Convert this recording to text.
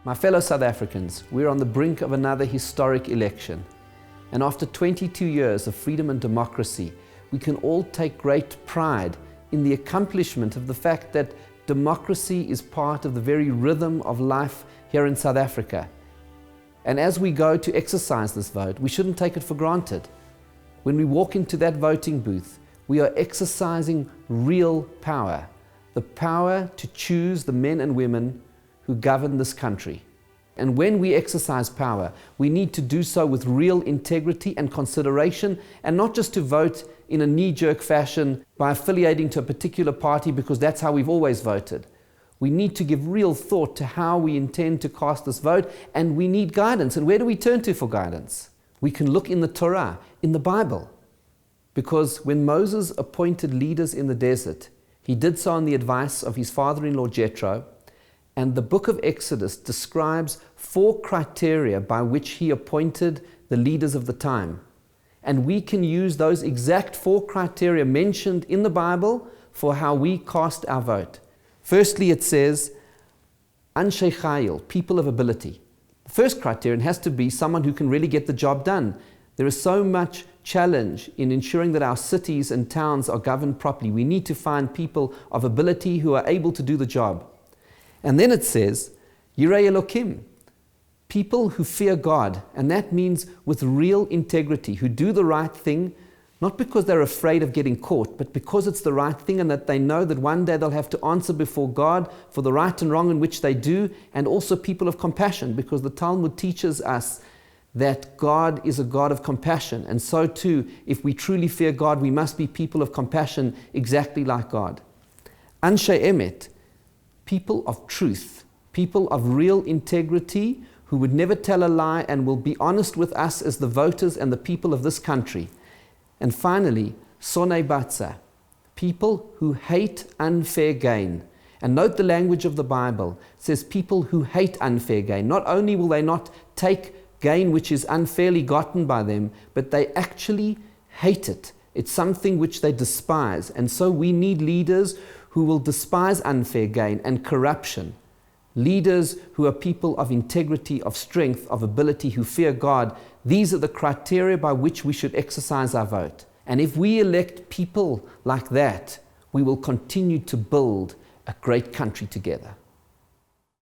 My fellow South Africans, we're on the brink of another historic election. And after 22 years of freedom and democracy, we can all take great pride in the accomplishment of the fact that democracy is part of the very rhythm of life here in South Africa. And as we go to exercise this vote, we shouldn't take it for granted. When we walk into that voting booth, we are exercising real power, the power to choose the men and women who govern this country. And when we exercise power, we need to do so with real integrity and consideration, and not just to vote in a knee-jerk fashion by affiliating to a particular party because that's how we've always voted. We need to give real thought to how we intend to cast this vote, and we need guidance. And where do we turn to for guidance? We can look in the Torah, in the Bible. Because when Moses appointed leaders in the desert, he did so on the advice of his father-in-law Jethro, and the book of Exodus describes 4 criteria by which he appointed the leaders of the time. And we can use those exact 4 criteria mentioned in the Bible for how we cast our vote. Firstly, it says, Anshe Chayil, people of ability. The first criterion has to be someone who can really get the job done. There is so much challenge in ensuring that our cities and towns are governed properly. We need to find people of ability who are able to do the job. And then it says, Yirei Elokim, people who fear God, and that means with real integrity, who do the right thing, not because they're afraid of getting caught, but because it's the right thing and that they know that one day they'll have to answer before God for the right and wrong in which they do, and also people of compassion, because the Talmud teaches us that God is a God of compassion, and so too, if we truly fear God, we must be people of compassion exactly like God. Anshe Emet, people of truth, people of real integrity who would never tell a lie and will be honest with us as the voters and the people of this country. And finally, Sonei Batza, people who hate unfair gain. And note the language of the Bible. It says people who hate unfair gain. Not only will they not take gain which is unfairly gotten by them, but they actually hate it. It's something which they despise. And so we need leaders who will despise unfair gain and corruption. Leaders who are people of integrity, of strength, of ability, who fear God. These are the criteria by which we should exercise our vote. And if we elect people like that, we will continue to build a great country together.